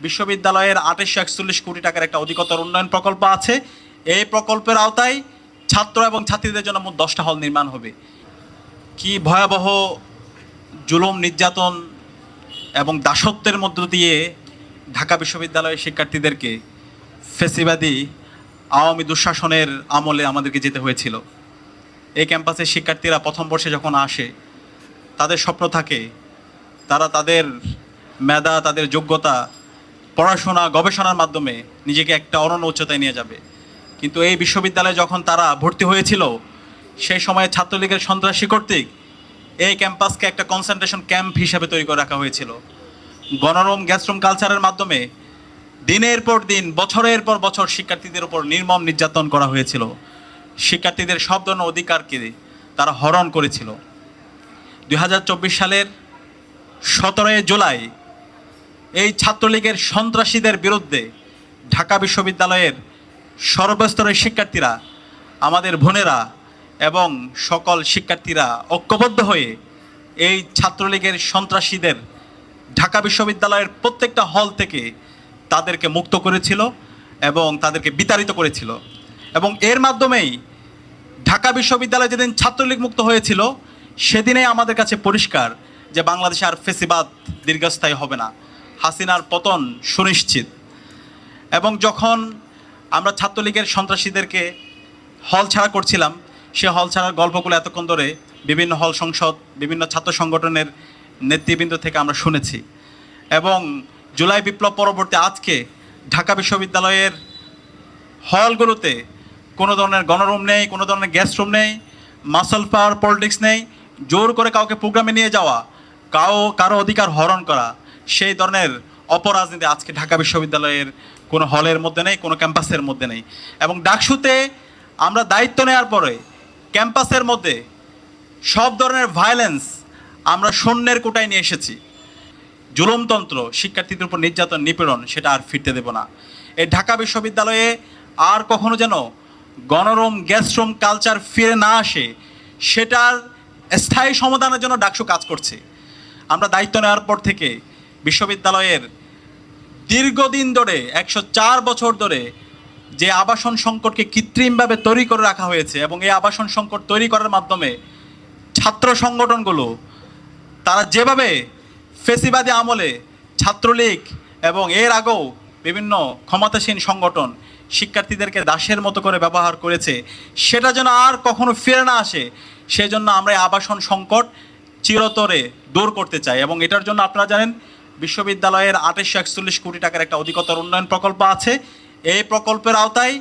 বিশ্ববিদ্যালয়ের 2841 কোটি টাকার একটা অধিকতর উন্নয়ন প্রকল্প আছে। এই প্রকল্পের আওতায় ছাত্র এবং ছাত্রীদের জন্য মোট 10টা হল নির্মাণ হবে। কি ভয়াবহ জুলুম, নির্যাতন এবং দাসত্বের মধ্য দিয়ে ঢাকা বিশ্ববিদ্যালয়ের শিক্ষার্থীদেরকে ফ্যাসিবাদী আওয়ামী দুঃশাসনের আমলে আমাদেরকে যেতে হয়েছিল। এই ক্যাম্পাসের শিক্ষার্থীরা প্রথম বর্ষে যখন আসে, তাদের স্বপ্ন থাকে তারা তাদের মেধা, তাদের যোগ্যতা, পড়াশোনা, গবেষণার মাধ্যমে নিজেকে একটা অনন্য উচ্চতায় নিয়ে যাবে। কিন্তু এই বিশ্ববিদ্যালয়ে যখন তারা ভর্তি হয়েছিল, সেই সময়ে ছাত্রলীগের সন্ত্রাসী কর্তৃক এই ক্যাম্পাসকে একটা কনসেন্ট্রেশন ক্যাম্প হিসেবে তৈরি করে রাখা হয়েছিল। গণরুম, গ্যাসরুম কালচারের মাধ্যমে দিনের পর দিন, বছরের পর বছর শিক্ষার্থীদের উপর নির্মম নির্যাতন করা হয়েছিল। শিক্ষার্থীদের সব ধরনের অধিকারকে তারা হরণ করেছিল। 2024 সালের 17 জুলাই এই ছাত্রলীগের সন্ত্রাসীদের বিরুদ্ধে ঢাকা বিশ্ববিদ্যালয়ের সর্বস্তরের শিক্ষার্থীরা, আমাদের বোনেরা এবং সকল শিক্ষার্থীরা ঐক্যবদ্ধ হয়ে এই ছাত্রলীগের সন্ত্রাসীদের ঢাকা বিশ্ববিদ্যালয়ের প্রত্যেকটা হল থেকে তাদেরকে মুক্ত করেছিল এবং তাদেরকে বিতাড়িত করেছিল। এবং এর মাধ্যমেই ঢাকা বিশ্ববিদ্যালয় যেদিন ছাত্রলীগ মুক্ত হয়েছিল, সেদিনেই আমাদের কাছে পরিষ্কার যে বাংলাদেশে আর ফেসিবাদ দীর্ঘস্থায়ী হবে না, হাসিনার পতন সুনিশ্চিত। এবং যখন আমরা ছাত্রলীগের সন্ত্রাসীদেরকে হল ছাড়া করছিলাম, সে হল ছাড়ার গল্পগুলো এতক্ষণ ধরে বিভিন্ন হল সংসদ, বিভিন্ন ছাত্র সংগঠনের নেতৃবৃন্দ থেকে আমরা শুনেছি। এবং জুলাই বিপ্লব পরবর্তী আজকে ঢাকা বিশ্ববিদ্যালয়ের হলগুলোতে কোনো ধরনের গণরুম নেই, কোনো ধরনের গেস্ট রুম নেই, মাসল পাওয়ার পলিটিক্স নেই, জোর করে কাউকে প্রোগ্রামে নিয়ে যাওয়া, কারো অধিকার হরণ করা, সেই ধরনের অপরাজনীতি আজকে ঢাকা বিশ্ববিদ্যালয়ের কোনো হলের মধ্যে নেই, কোনো ক্যাম্পাসের মধ্যে নেই। এবং ডাকসুতে আমরা দায়িত্ব নেওয়ার পরে ক্যাম্পাসের মধ্যে সব ধরনের ভায়োলেন্স আমরা শূন্যের কোটায় নিয়ে এসেছি। জুলুমতন্ত্র, শিক্ষার্থীদের উপর নির্যাতন, নিপীড়ন, সেটা আর ফিরতে দেব না। এই ঢাকা বিশ্ববিদ্যালয়ে আর কখনো যেন গণরুম, গেস্টরুম কালচার ফিরে না আসে, সেটার স্থায়ী সমাধানের জন্য ডাকসু কাজ করছে। আমরা দায়িত্ব নেওয়ার পর থেকে বিশ্ববিদ্যালয়ের দীর্ঘদিন ধরে 104 বছর ধরে যে আবাসন সংকটকে কৃত্রিমভাবে তৈরি করে রাখা হয়েছে, এবং এই আবাসন সংকট তৈরি করার মাধ্যমে ছাত্র সংগঠনগুলো তারা যেভাবে ফেসিবাদী আমলে ছাত্রলীগ এবং এর আগেও বিভিন্ন ক্ষমতাসীন সংগঠন শিক্ষার্থীদেরকে দাসের মতো করে ব্যবহার করেছে, সেটা যেন আর কখনো ফিরে না আসে, সেজন্য আমরা এই আবাসন সংকট চিরতরে দূর করতে চাই। এবং এটার জন্য আপনারা জানেন বিশ্ববিদ্যালয়ের 2841 কোটি টাকার একটা অধিকতর উন্নয়ন প্রকল্প আছে। এই প্রকল্পের আওতায়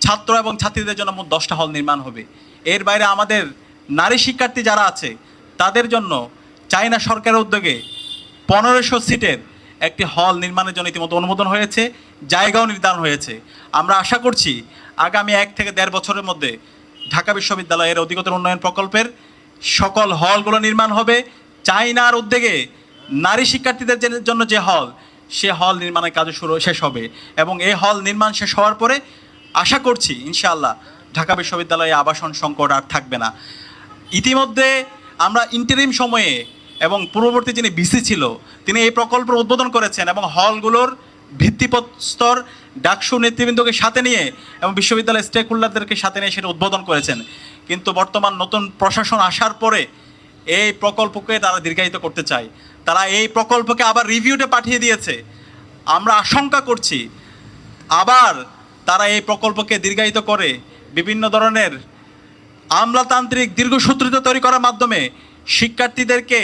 ছাত্র এবং ছাত্রীদের জন্য মোট 10টা হল নির্মাণ হবে। এর বাইরে আমাদের নারী শিক্ষার্থী যারা আছে তাদের জন্য চায়না সরকারের উদ্যোগে 1500 সিটের একটি হল নির্মাণের জন্য ইতিমধ্যে অনুমোদন হয়েছে, জায়গাও নির্ধারণ হয়েছে। আমরা আশা করছি আগামী 1 থেকে 1.5 বছরের মধ্যে ঢাকা বিশ্ববিদ্যালয়ের অধিকতর উন্নয়ন প্রকল্পের সকল হলগুলো নির্মাণ হবে। চায়নার উদ্যোগে নারী শিক্ষার্থীদের জন্য যে হল, সে হল নির্মাণের কাজ শেষ হবে। এবং এই হল নির্মাণ শেষ হওয়ার পরে আশা করছি ইনশাআল্লাহ ঢাকা বিশ্ববিদ্যালয়ে আবাসন সংকট আর থাকবে না। ইতিমধ্যে আমরা ইন্টারিম সময়ে এবং পূর্ববর্তী যিনি ভিসি ছিল তিনি এই প্রকল্পের উদ্বোধন করেছেন, এবং হলগুলোর ভিত্তিপ্রস্তর ডাকসু নেতৃবৃন্দকে সাথে নিয়ে এবং বিশ্ববিদ্যালয়ের স্টেক হোল্ডারদেরকে সাথে নিয়ে সেটা উদ্বোধন করেছেন। কিন্তু বর্তমান নতুন প্রশাসন আসার পরে এই প্রকল্পকে তারা দীর্ঘায়িত করতে চায়। তারা এই প্রকল্পকে আবার রিভিউতে পাঠিয়ে দিয়েছে। আমরা আশঙ্কা করছি আবার তারা এই প্রকল্পকে দীর্ঘায়িত করে বিভিন্ন ধরনের আমলাতান্ত্রিক দীর্ঘসূত্রিতা তৈরি করার মাধ্যমে শিক্ষার্থীদেরকে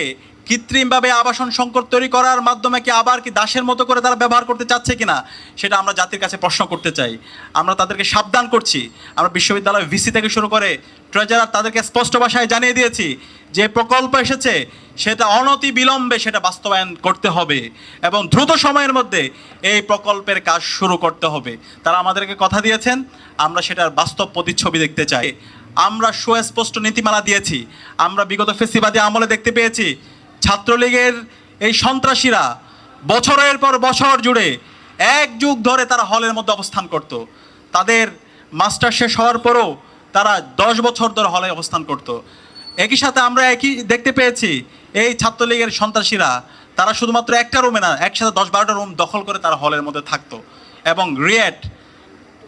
কৃত্রিমভাবে আবাসন সংকট তৈরি করার মাধ্যমে আবার কি দাসের মতো করে তারা ব্যবহার করতে চাচ্ছে কিনা, সেটা আমরা জাতির কাছে প্রশ্ন করতে চাই। আমরা তাদেরকে সাবধান করছি। আমরা বিশ্ববিদ্যালয় ভিসি থেকে শুরু করে ট্রেজারার তাদেরকে স্পষ্ট ভাষায় জানিয়ে দিয়েছি যে প্রকল্প এসেছে সেটা অনতি বিলম্বে সেটা বাস্তবায়ন করতে হবে এবং দ্রুত সময়ের মধ্যে এই প্রকল্পের কাজ শুরু করতে হবে। তারা আমাদেরকে কথা দিয়েছেন, আমরা সেটার বাস্তব প্রতিচ্ছবি দেখতে চাই। আমরা সুস্পষ্ট নীতিমালা দিয়েছি। আমরা বিগত ফেসিবাদী আমলে দেখতে পেয়েছি ছাত্রলীগের এই সন্ত্রাসীরা বছরের পর বছর জুড়ে 1 যুগ ধরে তারা হলের মধ্যে অবস্থান করত। তাদের মাস্টার শেষ হওয়ার পরও তারা 10 বছর ধরে হলে অবস্থান করত। একই সাথে আমরা দেখতে পেয়েছি এই ছাত্রলীগের সন্ত্রাসীরা তারা শুধুমাত্র একটা রুমে না, একসাথে 10-12টা রুম দখল করে তারা হলের মধ্যে থাকতো, এবং রিয়েট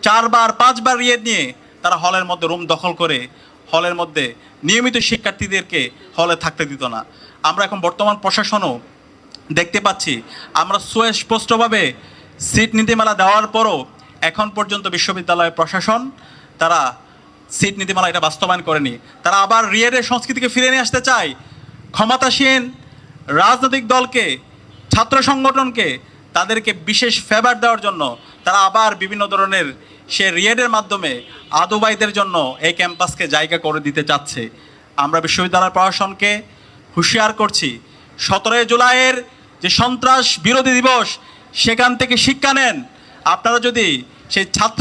4-5বার রিয়েট নিয়ে তারা হলের মধ্যে রুম দখল করে হলের মধ্যে নিয়মিত শিক্ষার্থীদেরকে হলে থাকতে দিত না। আমরা এখন বর্তমান প্রশাসনও দেখতে পাচ্ছি, আমরা সুস্পষ্টভাবে সিট নীতিমালা দেওয়ার পরও এখন পর্যন্ত বিশ্ববিদ্যালয়ের প্রশাসন তারা সিট নীতিমালা এটা বাস্তবায়ন করেনি। তারা আবার রিয়েটের সংস্কৃতিকে ফিরে নিয়ে আসতে চায়। ক্ষমতাসীন রাজনৈতিক দলকে, ছাত্র সংগঠনকে তাদেরকে বিশেষ ফেভার দেওয়ার জন্য তারা আবার বিভিন্ন ধরনের সে রিয়েটের মাধ্যমে আদুবাইদের জন্য এই ক্যাম্পাসকে জায়গা করে দিতে চাচ্ছে। আমরা বিশ্ববিদ্যালয় প্রশাসনকে হুঁশিয়ার করছি, 17 জুলাইয়ের যে সন্ত্রাস বিরোধী দিবস, সেখান থেকে শিক্ষা নেন। আপনারা যদি সেই ছাত্র